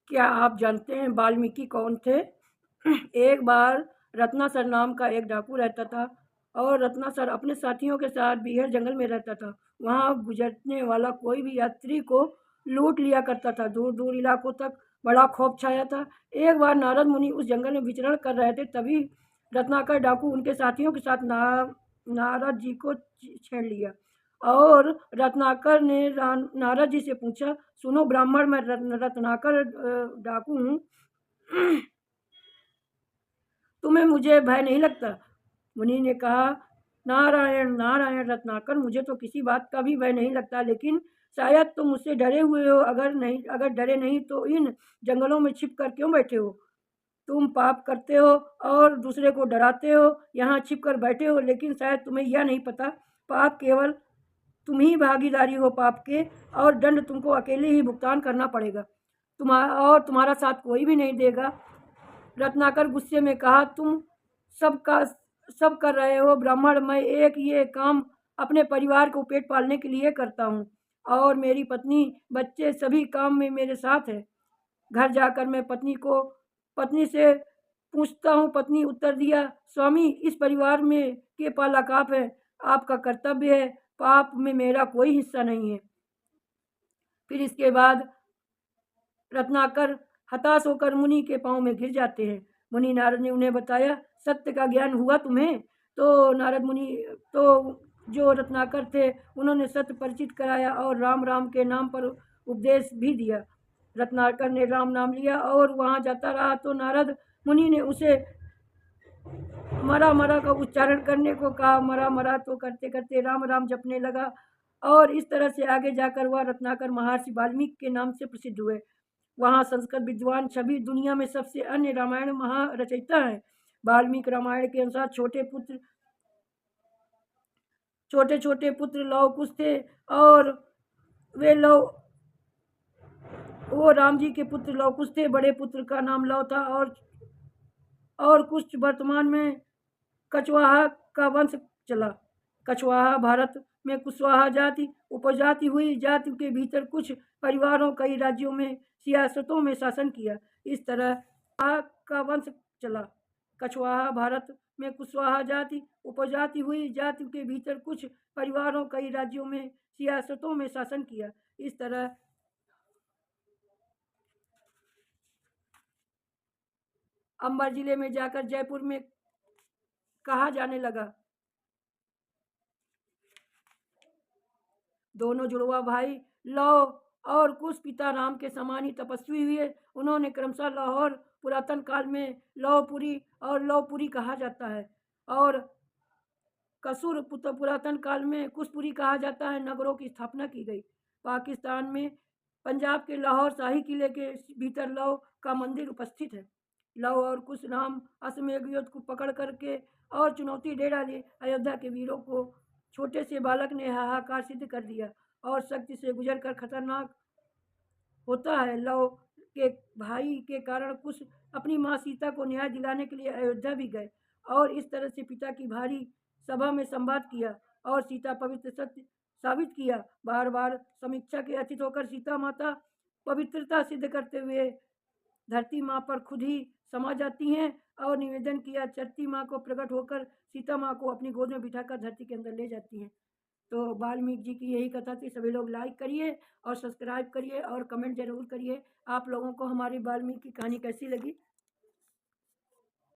क्या आप जानते हैं वाल्मीकि कौन थे? एक बार रत्नासर नाम का एक डाकू रहता था और रत्नासर अपने साथियों के साथ बीहड़ जंगल में रहता था। वहाँ गुजरने वाला कोई भी यात्री को लूट लिया करता था। दूर दूर इलाकों तक बड़ा खौफ छाया था। एक बार नारद मुनि उस जंगल में विचरण कर रहे थे, तभी रत्नाकर डाकू उनके साथियों के साथ नारद जी को छेड़ लिया। और रत्नाकर ने नारद जी से पूछा, सुनो ब्राह्मण, मैं रत्नाकर डाकू हूँ, तुम्हें मुझे भय नहीं लगता? मुनि ने कहा, नारायण नारायण रत्नाकर, मुझे तो किसी बात का भी भय नहीं लगता, लेकिन शायद तुम मुझसे डरे हुए हो। अगर डरे नहीं तो इन जंगलों में छिप कर क्यों बैठे हो? तुम पाप करते हो और दूसरे को डराते हो, यहाँ छिप कर बैठे हो, लेकिन शायद तुम्हें यह नहीं पता, पाप केवल तुम ही भागीदारी हो पाप के, और दंड तुमको अकेले ही भुगतान करना पड़ेगा। तुम्हारा साथ कोई भी नहीं देगा। रत्नाकर गुस्से में कहा, तुम सबका सब कर रहे हो ब्राह्मण, मैं एक ये काम अपने परिवार को पेट पालने के लिए करता हूँ, और मेरी पत्नी बच्चे सभी काम में मेरे साथ है। घर जाकर मैं पत्नी से पूछता हूँ। पत्नी उत्तर दिया, स्वामी, इस परिवार में के पाला आप है, आपका कर्तव्य है, पाप में मेरा कोई हिस्सा नहीं है। फिर इसके बाद रत्नाकर हताश होकर मुनि के पांव में गिर जाते हैं। मुनि नारद ने उन्हें बताया, सत्य का ज्ञान हुआ तुम्हें? तो नारद मुनि तो जो रत्नाकर थे उन्होंने सत्य परिचित कराया और राम राम के नाम पर उपदेश भी दिया। रत्नाकर ने राम नाम लिया और वहाँ जाता रहा, तो नारद मुनि ने उसे मरा मरा का उच्चारण करने को कहा। मरा मरा तो करते करते राम राम जपने लगा, और इस तरह से आगे जाकर वह रत्नाकर महर्षि वाल्मीकि के नाम से प्रसिद्ध हुए। वहाँ संस्कृत विद्वान सभी दुनिया में सबसे अन्य रामायण महारचयिता है। वाल्मीकि रामायण के अनुसार छोटे छोटे पुत्र लव कुश थे, और वे लव वो राम जी के पुत्र लव कुश थे। बड़े पुत्र का नाम लव था, और कुछ वर्तमान में कछवाहा का वंश चला। कछवाहा भारत में कुशवाहा जाति उपजाति हुई। जाति के भीतर कुछ परिवारों कई राज्यों में सियासतों में शासन किया। इस तरह का वंश चला। कछवाहा भारत में कुशवाहा जाति उपजाति हुई। जाति के भीतर कुछ परिवारों कई राज्यों में सियासतों में शासन किया। इस तरह अंबर जिले में जाकर जयपुर में कहा जाने लगा, दोनों जुड़वा भाई लव और कुश पिता राम के समान ही तपस्वी हुए। उन्होंने क्रमशः लाहौर पुरातन काल में लवपुरी और लवपुरी कहा जाता है, और कसूर पुरातन काल में कुशपुरी कहा जाता है, नगरों की स्थापना की गई। पाकिस्तान में पंजाब के लाहौर शाही किले के भीतर लव का मंदिर उपस्थित है। लव और कुश राम अश्वमेध युद्ध को पकड़ करके और चुनौती दे डाली। अयोध्या के वीरों को छोटे से बालक ने हाहाकार सिद्ध कर दिया, और शक्ति से गुजर कर खतरनाक होता है। लव के भाई के कारण कुश अपनी माँ सीता को न्याय दिलाने के लिए अयोध्या भी गए, और इस तरह से पिता की भारी सभा में संवाद किया और सीता पवित्र सत्य साबित किया। बार बार समीक्षा के अतीत होकर सीता माता पवित्रता सिद्ध करते हुए धरती माँ पर खुद ही समा जाती हैं, और निवेदन किया, धरती माँ को प्रकट होकर सीता माँ को अपनी गोद में बिठाकर धरती के अंदर ले जाती हैं। तो वाल्मीकि जी की यही कथा थी। सभी लोग लाइक करिए और सब्सक्राइब करिए और कमेंट जरूर करिए। आप लोगों को हमारी वाल्मीकि की कहानी कैसी लगी